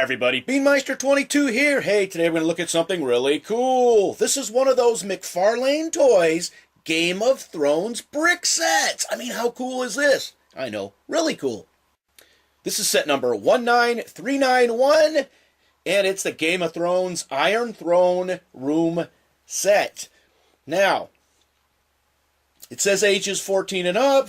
everybody, Beanmeister22 here. Hey, today we're going to look at something really cool. This is one of those McFarlane Toys Game of Thrones brick sets. I mean, how cool is this? I know, really cool. This is set number 19391, and it's the Game of Thrones Iron Throne Room set. Now, it says ages 14 and up.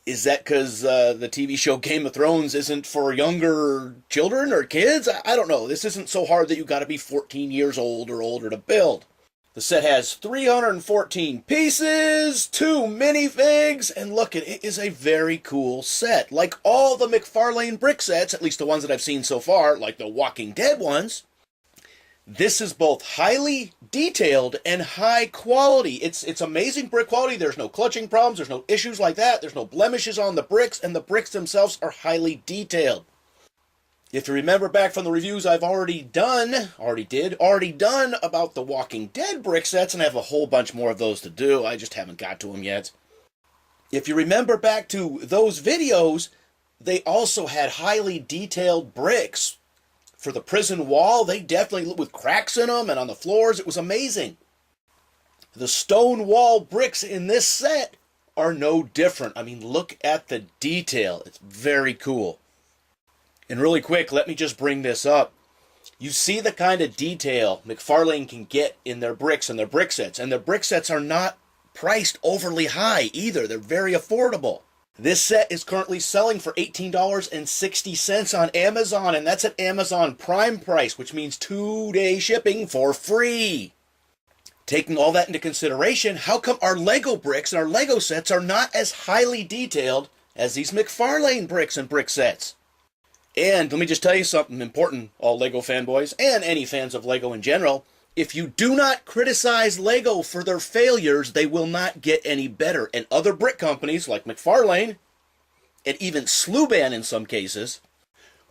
Is that because the TV show Game of Thrones isn't for younger children or kids? I don't know. This isn't so hard that you got to be 14 years old or older to build. The set has 314 pieces, 2 minifigs, and look, it is a very cool set. Like all the McFarlane brick sets, at least the ones that I've seen so far, like the Walking Dead ones, this is both highly detailed and high quality. It's amazing brick quality. There's no clutching problems. There's no issues like that. There's no blemishes on the bricks, and the bricks themselves are highly detailed. If you remember back from the reviews I've already done about the Walking Dead brick sets, and I have a whole bunch more of those to do. I just haven't got to them yet. If you remember back to those videos, they also had highly detailed bricks. For the prison wall, they definitely, with cracks in them and on the floors, it was amazing. The stone wall bricks in this set are no different. I mean, look at the detail. It's very cool. And really quick, let me just bring this up. You see the kind of detail McFarlane can get in their bricks and their brick sets. And their brick sets are not priced overly high either. They're very affordable. This set is currently selling for $18.60 on Amazon, and that's at Amazon Prime price, which means 2-day shipping for free. Taking all that into consideration, how come our Lego bricks and our Lego sets are not as highly detailed as these McFarlane bricks and brick sets? And let me just tell you something important, all Lego fanboys, and any fans of Lego in general. If you do not criticize Lego for their failures, they will not get any better. And other brick companies like McFarlane, and even Sluban in some cases,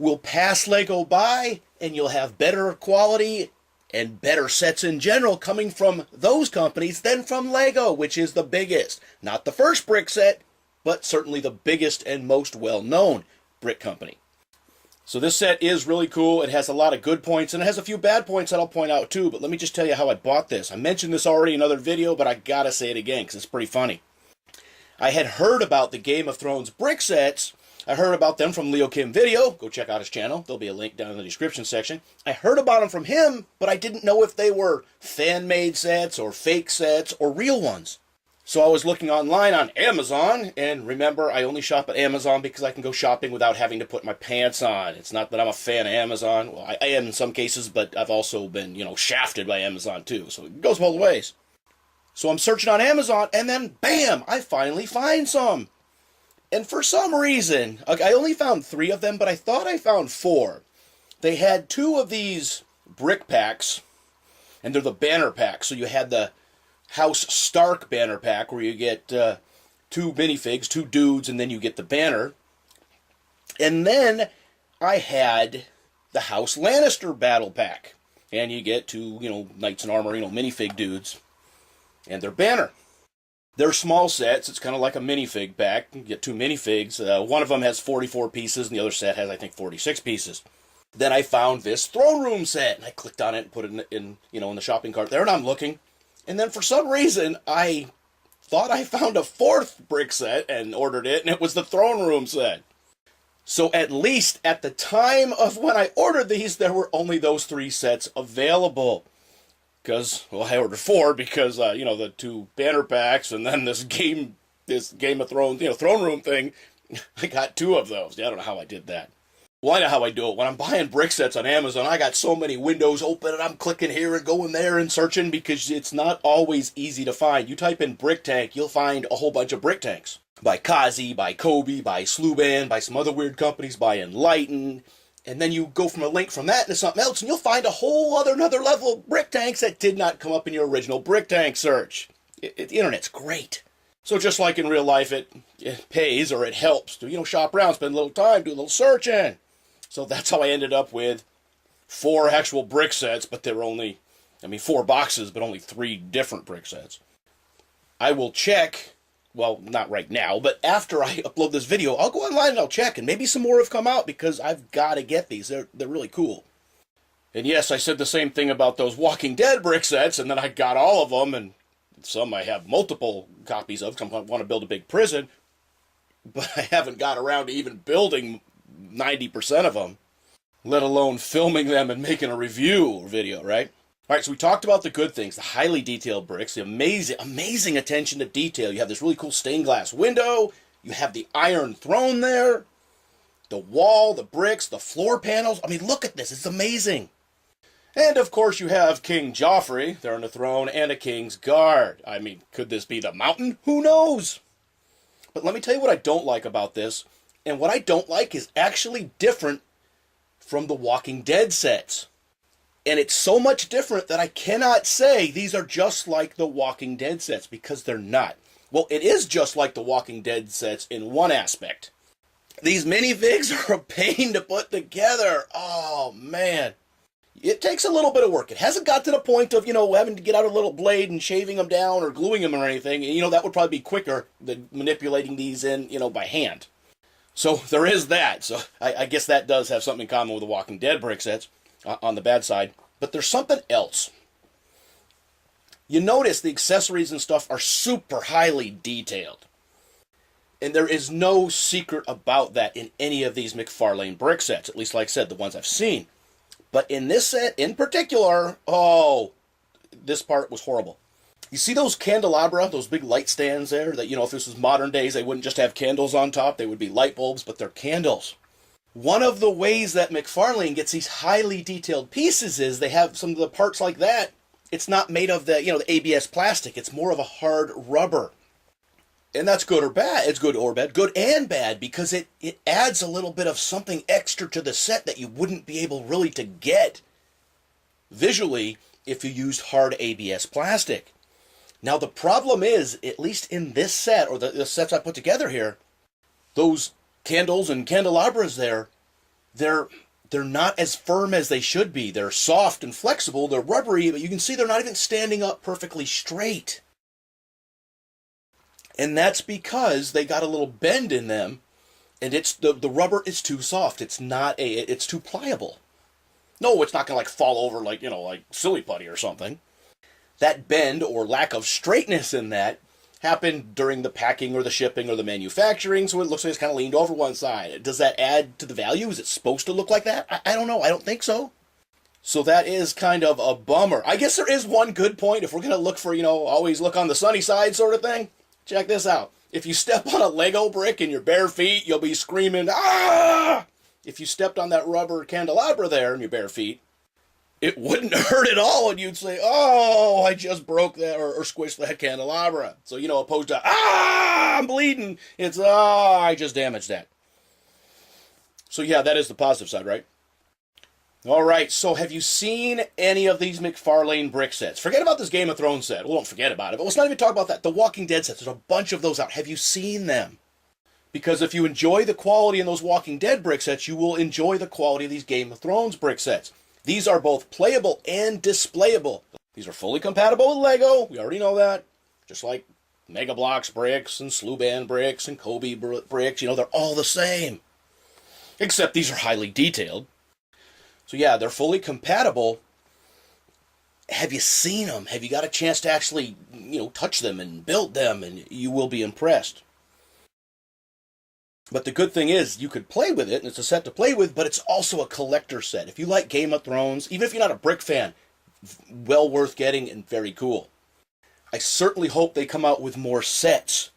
will pass Lego by, and you'll have better quality and better sets in general coming from those companies than from Lego, which is the biggest. Not the first brick set, but certainly the biggest and most well-known brick company. So this set is really cool. It has a lot of good points, and it has a few bad points that I'll point out too, but let me just tell you how I bought this. I mentioned this already in another video, but I gotta say it again because it's pretty funny. I had heard about the Game of Thrones brick sets. I heard about them from Leo Kim Video. Go check out his channel. There'll be a link down in the description section. I heard about them from him, but I didn't know if they were fan-made sets or fake sets or real ones. So I was looking online on Amazon, and remember, I only shop at Amazon because I can go shopping without having to put my pants on. It's not that I'm a fan of Amazon. Well, I am in some cases, but I've also been, shafted by Amazon too. So it goes both ways. So I'm searching on Amazon, and then, bam, I finally find some. And for some reason, I only found 3 of them, but I thought I found 4. They had 2 of these brick packs, and they're the banner packs. So you had the House Stark banner pack where you get 2 minifigs, 2 dudes, and then you get the banner. And then I had the House Lannister battle pack, and you get 2, knights in armor, minifig dudes, and their banner. They're small sets. It's kind of like a minifig pack. You get 2 minifigs. One of them has 44 pieces, and the other set has, I think, 46 pieces. Then I found this throne room set, and I clicked on it and put it in the shopping cart there, and I'm looking. And then for some reason, I thought I found a 4th brick set and ordered it, and it was the throne room set. So at least at the time of when I ordered these, there were only those 3 sets available. Because, I ordered 4 because, the 2 banner packs and then this Game of Thrones, throne room thing, I got 2 of those. I don't know how I did that. Well, I know how I do it. When I'm buying brick sets on Amazon, I got so many windows open, and I'm clicking here and going there and searching because it's not always easy to find. You type in brick tank, you'll find a whole bunch of brick tanks. By Kazi, by Kobe, by Sluban, by some other weird companies, by Enlighten. And then you go from a link from that into something else, and you'll find a whole another level of brick tanks that did not come up in your original brick tank search. The internet's great. So just like in real life, it pays or it helps to, shop around, spend a little time, do a little searching. So that's how I ended up with 4 actual brick sets, but there were only, 4 boxes, but only 3 different brick sets. I will check well, not right now, but after I upload this video, I'll go online and I'll check, and maybe some more have come out because I've got to get these. They're really cool. And yes, I said the same thing about those Walking Dead brick sets, and then I got all of them, and some I have multiple copies of because I want to build a big prison, but I haven't got around to even building 90% of them, let alone filming them and making a review video, right? All right, so we talked about the good things, the highly detailed bricks, the amazing attention to detail. You have this really cool stained glass window. You have the iron throne there, the wall, the bricks, the floor panels. I mean, look at this. It's amazing. And, of course, you have King Joffrey there on the throne and a king's guard. I mean, could this be the mountain? Who knows? But let me tell you what I don't like about this. And what I don't like is actually different from the Walking Dead sets. And it's so much different that I cannot say these are just like the Walking Dead sets, because they're not. Well, it is just like the Walking Dead sets in one aspect. These minifigs are a pain to put together. Oh, man. It takes a little bit of work. It hasn't got to the point of, having to get out a little blade and shaving them down or gluing them or anything. And, that would probably be quicker than manipulating these in, by hand. So there is that. So I guess that does have something in common with the Walking Dead brick sets on the bad side. But there's something else. You notice the accessories and stuff are super highly detailed. And there is no secret about that in any of these McFarlane brick sets. At least, like I said, the ones I've seen. But in this set in particular, this part was horrible. You see those candelabra, those big light stands there that, if this was modern days, they wouldn't just have candles on top. They would be light bulbs, but they're candles. One of the ways that McFarlane gets these highly detailed pieces is they have some of the parts like that. It's not made of the ABS plastic. It's more of a hard rubber. And that's good or bad. It's good or bad. Good and bad, because it adds a little bit of something extra to the set that you wouldn't be able really to get visually if you used hard ABS plastic. Now, the problem is, at least in this set, or the sets I put together here, those candles and candelabras there, they're not as firm as they should be. They're soft and flexible. They're rubbery, but you can see they're not even standing up perfectly straight. And that's because they got a little bend in them, and it's the rubber is too soft. It's too pliable. No, it's not gonna fall over like silly putty or something. That bend or lack of straightness in that happened during the packing or the shipping or the manufacturing, so it looks like it's kind of leaned over one side. Does that add to the value? Is it supposed to look like that? I don't know. I don't think so. So that is kind of a bummer. I guess there is one good point if we're gonna look for always look on the sunny side sort of thing. Check this out. If you step on a Lego brick in your bare feet, you'll be screaming, "Ah!" If you stepped on that rubber candelabra there in your bare feet, it wouldn't hurt at all, and you'd say, "Oh, I just broke that or squished that candelabra." So, opposed to, "Ah, I'm bleeding," it's, "Ah, I just damaged that." So, yeah, that is the positive side, right? All right, so have you seen any of these McFarlane brick sets? Forget about this Game of Thrones set. Well, don't forget about it, but let's not even talk about that. The Walking Dead sets, there's a bunch of those out. Have you seen them? Because if you enjoy the quality in those Walking Dead brick sets, you will enjoy the quality of these Game of Thrones brick sets. These are both playable and displayable. These are fully compatible with Lego. We already know that. Just like Mega Bloks bricks and Slew Band bricks and Kobe bricks. They're all the same. Except these are highly detailed. So yeah, they're fully compatible. Have you seen them? Have you got a chance to actually, touch them and build them? And you will be impressed. But the good thing is, you could play with it, and it's a set to play with, but it's also a collector set. If you like Game of Thrones, even if you're not a brick fan, well worth getting and very cool. I certainly hope they come out with more sets.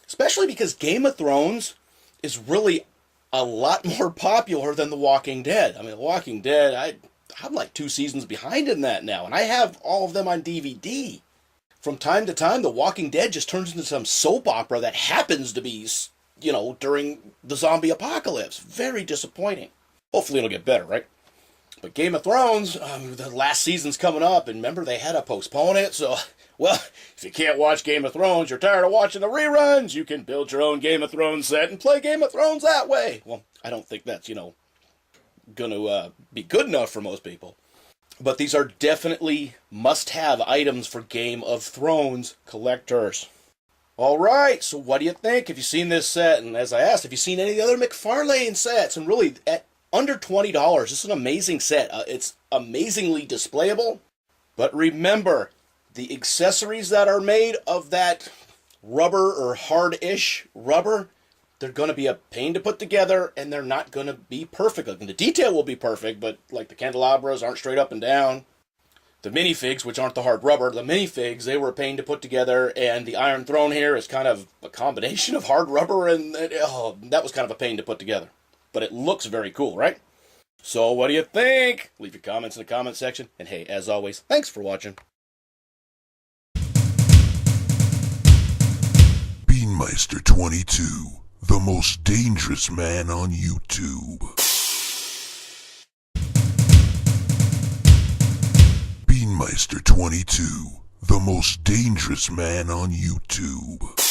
Especially because Game of Thrones is really a lot more popular than The Walking Dead. I mean, The Walking Dead, I'm like 2 seasons behind in that now, and I have all of them on DVD. From time to time, The Walking Dead just turns into some soap opera that happens to be, during the zombie apocalypse. Very disappointing. Hopefully it'll get better, right? But Game of Thrones, the last season's coming up, and remember, they had to postpone it, so, well, if you can't watch Game of Thrones, you're tired of watching the reruns, you can build your own Game of Thrones set and play Game of Thrones that way. Well, I don't think that's, gonna be good enough for most people. But these are definitely must-have items for Game of Thrones collectors. All right, so what do you think? Have you seen this set? And as I asked, have you seen any of the other McFarlane sets? And really, at under $20, this is an amazing set. It's amazingly displayable. But remember, the accessories that are made of that rubber or hard-ish rubber, they're going to be a pain to put together, and they're not going to be perfect. Like, the detail will be perfect, but like the candelabras aren't straight up and down. The minifigs, which aren't the hard rubber, the minifigs, they were a pain to put together, and the Iron Throne here is kind of a combination of hard rubber, and that was kind of a pain to put together. But it looks very cool, right? So what do you think? Leave your comments in the comment section. And hey, as always, thanks for watching. Beanmeister22, the most dangerous man on YouTube. Beanmeister22, the most dangerous man on YouTube.